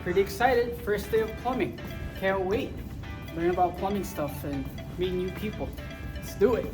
Pretty excited. First day of plumbing. Can't wait. Learn about plumbing stuff and meet new people. Let's do it.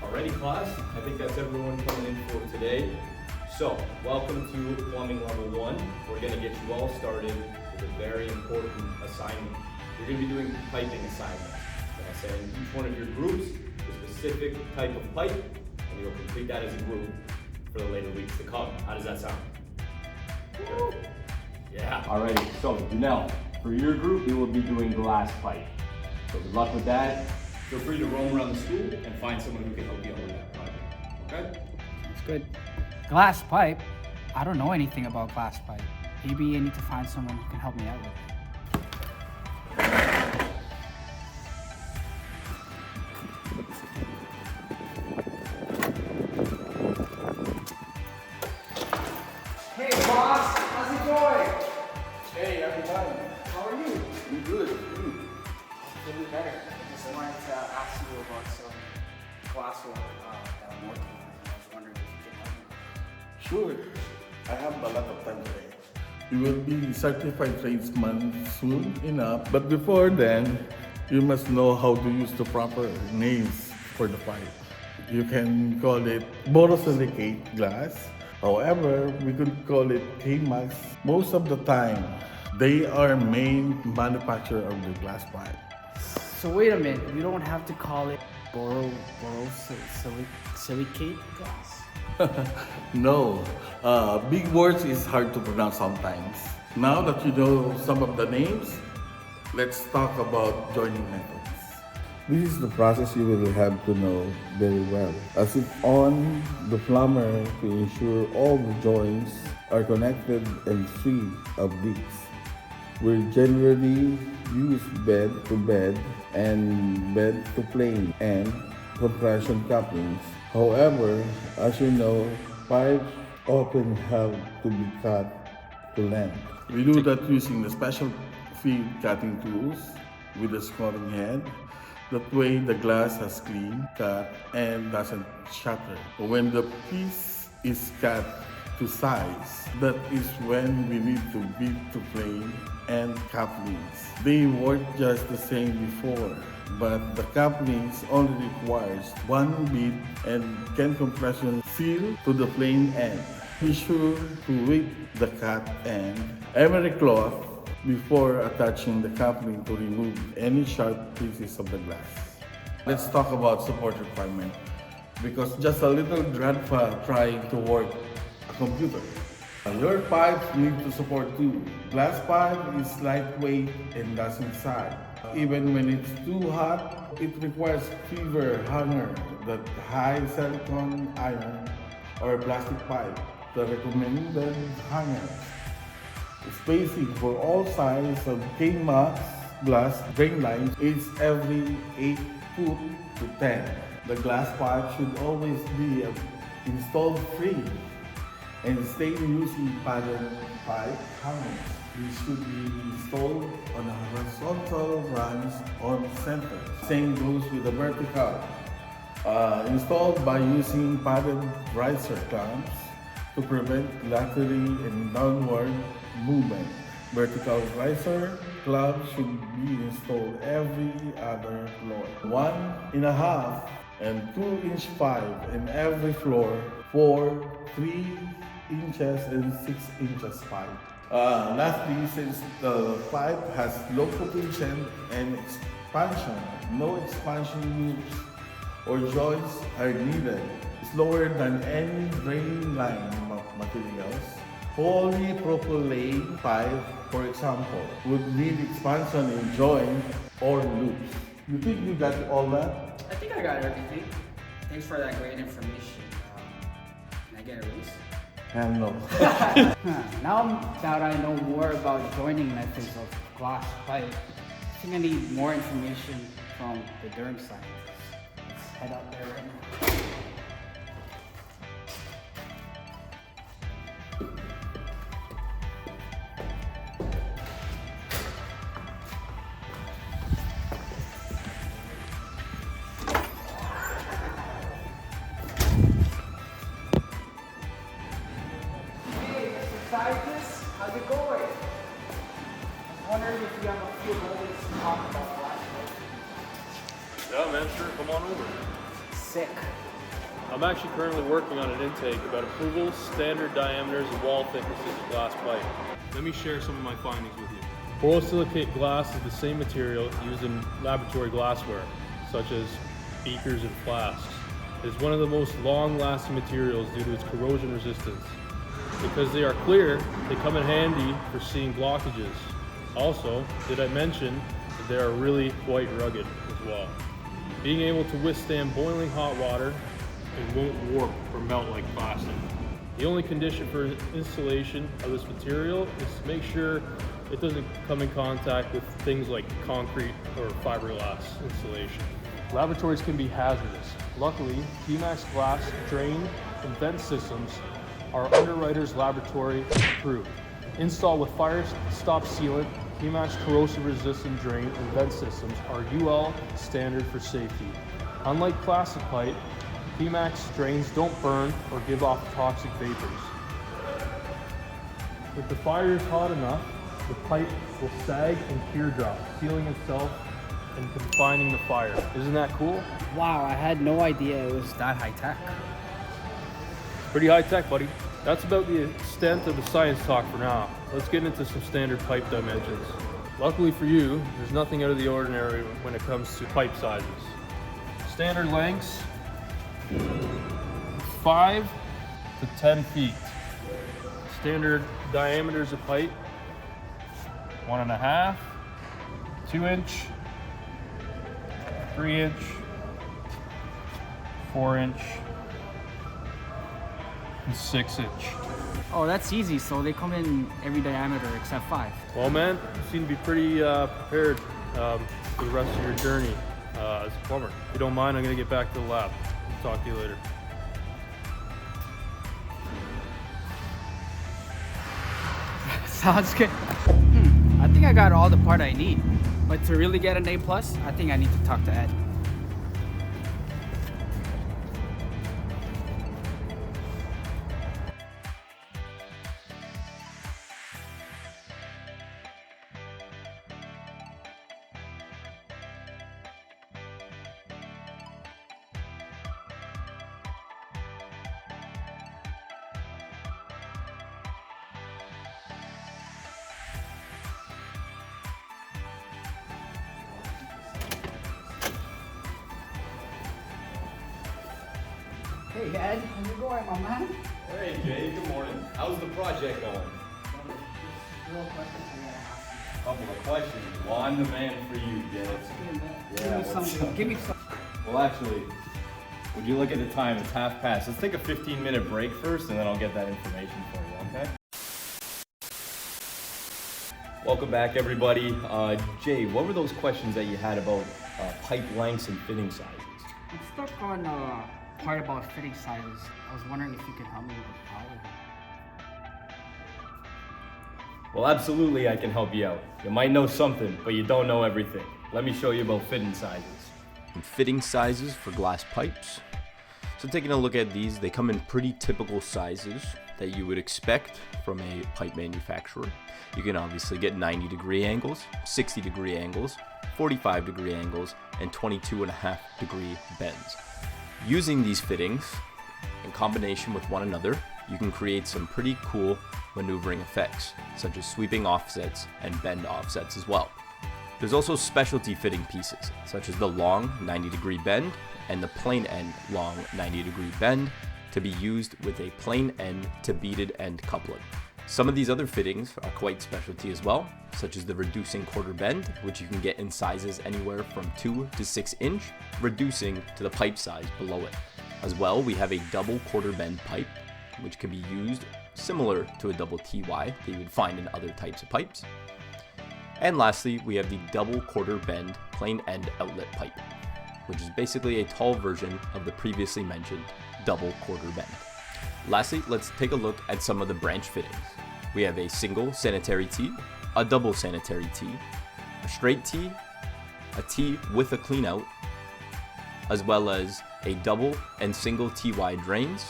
Alrighty, class, I think that's everyone coming in for today. So, welcome to Plumbing Level 1. We're going to get you all started with a very important assignment. You're going to be doing piping assignments. Like I said, in each one of your groups, a specific type of pipe, and you'll complete that as a group for the later weeks to come. How does that sound? Good. Yeah. Alrighty, so Jonell, for your group, you will be doing glass pipe. So good luck with that. Feel free to roam around the school and find someone who can help you out with that project. Okay? It's good. Glass pipe? I don't know anything about glass pipe. Maybe I need to find someone who can help me out with it. Hey boss, how's it going? Hey everybody, how are you? I'm good. Feeling better. I just wanted to ask you about some classwork that I'm working on. I was wondering if you could help me. Sure. I have a lot of time today. You will be certified tradesman soon enough, but before then, you must know how to use the proper names for the pipe. You can call it borosilicate glass. However, we could call it K-Max. Most of the time, they are main manufacturer of the glass pipe. So wait a minute, we don't have to call it borosilicate glass? No, big words is hard to pronounce sometimes. Now that you know some of the names, let's talk about joining methods. This is the process you will have to know very well, as it's on the plumber to ensure all the joints are connected and free of leaks. We generally use bed to bed and bed to plane and compression couplings. However, as you know, pipes often have to be cut to length. We do that using the special feed cutting tools with a scoring head. That way the glass has clean cut and doesn't shatter. When the piece is cut to size, that is when we need to beat to plane and couplings. They work just the same before, but the couplings only requires one beat and can compression seal to the plane end. Be sure to wet the cut end emery cloth before attaching the coupling to remove any sharp pieces of the glass. Let's talk about support requirement, because just a little grandpa trying to work a computer. Your pipes need to support too. Glass pipe is lightweight and doesn't sag. Even when it's too hot, it requires fever hanger, that high silicone iron or plastic pipe. The recommended hanger. Spacing for all sizes of K-Max glass drain lines is every 8 foot to 10. The glass pipe should always be installed free and stay using padded pipe hangers. These should be installed on a horizontal runs on center. Same goes with the vertical. Installed by using padded riser clamps to prevent laterally and downward movement. Vertical riser clamps should be installed every other floor. 1.5 and 2-inch pipe in every floor for 3 inches and 6 inches pipe. Lastly, since the pipe has low completion and expansion, no expansion loops or joints are needed. It's lower than any drain line materials. Polypropylene pipe, for example, would need expansion in joint or loops. You think you got all that? I think I got everything. Thanks for that great information. Can I get a raise? Hell no. Now that I know more about joining methods of glass pipe, I think I need more information from the Durham side. Let's head out there right now. Yeah, man, sure, come on over. Sick. I'm actually currently working on an intake about approvals, standard diameters, and wall thicknesses of glass pipe. Let me share some of my findings with you. Borosilicate glass is the same material used in laboratory glassware, such as beakers and flasks. It is one of the most long-lasting materials due to its corrosion resistance. Because they are clear, they come in handy for seeing blockages. Also, did I mention that they are really quite rugged as well. Being able to withstand boiling hot water and won't warp or melt like plastic. The only condition for installation of this material is to make sure it doesn't come in contact with things like concrete or fiberglass installation. Laboratories can be hazardous. Luckily, PMAX glass drain and vent systems are Underwriters Laboratory approved. Installed with fire stop sealant, PMAX corrosion resistant drain and vent systems are UL standard for safety. Unlike plastic pipe, PMAX drains don't burn or give off toxic vapors. If the fire is hot enough, the pipe will sag and teardrop, sealing itself and confining the fire. Isn't that cool? Wow, I had no idea it was that high tech. Pretty high tech, buddy. That's about the extent of the science talk for now. Let's get into some standard pipe dimensions. Luckily for you, there's nothing out of the ordinary when it comes to pipe sizes. Standard lengths, 5 to 10 feet. Standard diameters of pipe, 1.5, 2 inch, 3 inch, 4 inch, and 6 inch. Oh, that's easy. So they come in every diameter except 5. Well, man, you seem to be pretty prepared for the rest of your journey as a plumber. If you don't mind, I'm gonna get back to the lab. Talk to you later. Sounds good. I think I got all the part I need. But to really get an A+, I think I need to talk to Ed. Hey Ed, how's it going, my man? Hey Jay, good morning. How's the project going? Real questions I gotta ask you. Couple of questions. Well, I'm the man for you, Jay. Give me something. Give me some. Well, actually, would you look at the time? It's 1:30. Let's take a 15-minute break first, and then I'll get that information for you, okay? Welcome back, everybody. Jay, what were those questions that you had about pipe lengths and fitting sizes? I'm stuck on part about fitting sizes. I was wondering if you could help me with how. Well, absolutely, I can help you out. You might know something, but you don't know everything. Let me show you about fitting sizes. Fitting sizes for glass pipes. So taking a look at these, they come in pretty typical sizes that you would expect from a pipe manufacturer. You can obviously get 90-degree angles, 60-degree angles, 45-degree angles, and 22.5-degree bends. Using these fittings in combination with one another, you can create some pretty cool maneuvering effects, such as sweeping offsets and bend offsets as well. There's also specialty fitting pieces, such as the long 90-degree bend and the plain end long 90-degree bend, to be used with a plain end to beaded end coupling. Some of these other fittings are quite specialty as well, such as the reducing quarter bend, which you can get in sizes anywhere from 2 to 6 inch, reducing to the pipe size below it. As well, we have a double quarter bend pipe, which can be used similar to a double TY that you would find in other types of pipes. And lastly, we have the double quarter bend plain end outlet pipe, which is basically a tall version of the previously mentioned double quarter bend. Lastly, let's take a look at some of the branch fittings. We have a single sanitary tee, a double sanitary tee, a straight tee, a tee with a clean out, as well as a double and single TY drains,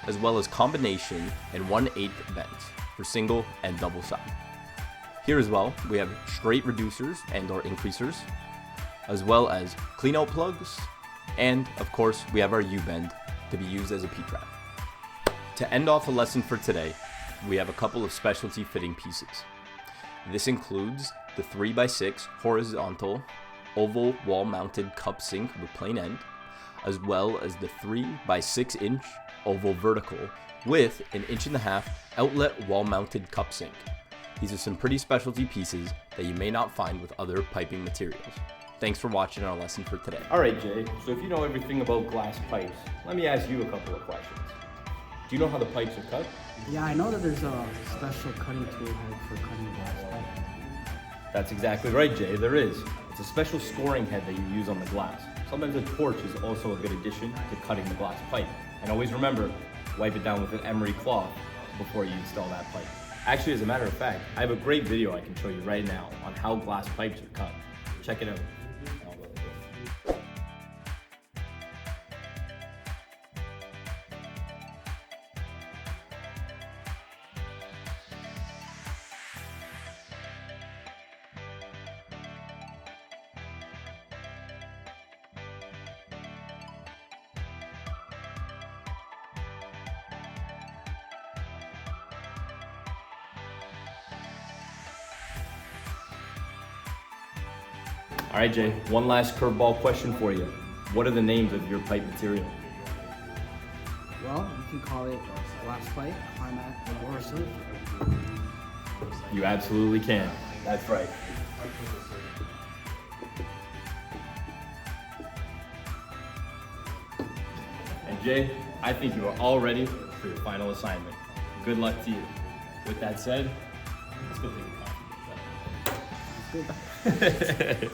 as well as combination and 1/8 bends for single and double side. Here as well, we have straight reducers and or increasers, as well as clean out plugs, and of course we have our U-bend to be used as a P-trap. To end off the lesson for today, we have a couple of specialty fitting pieces. This includes the 3x6 horizontal oval wall mounted cup sink with plain end, as well as the 3x6 inch oval vertical with an 1.5 inch outlet wall mounted cup sink. These are some pretty specialty pieces that you may not find with other piping materials. Thanks for watching our lesson for today. All right, Jay, so if you know everything about glass pipes, let me ask you a couple of questions. Do you know how the pipes are cut? Yeah, I know that there's a special cutting tool head for cutting glass pipe. That's exactly right, Jay, there is. It's a special scoring head that you use on the glass. Sometimes a torch is also a good addition to cutting the glass pipe. And always remember, wipe it down with an emery cloth before you install that pipe. Actually, as a matter of fact, I have a great video I can show you right now on how glass pipes are cut. Check it out. All right, Jay, one last curveball question for you. What are the names of your pipe material? Well, you can call it glass pipe, climax, or silicone. You absolutely can. That's right. And Jay, I think you are all ready for your final assignment. Good luck to you. With that said, let's go take a coffee. That's good.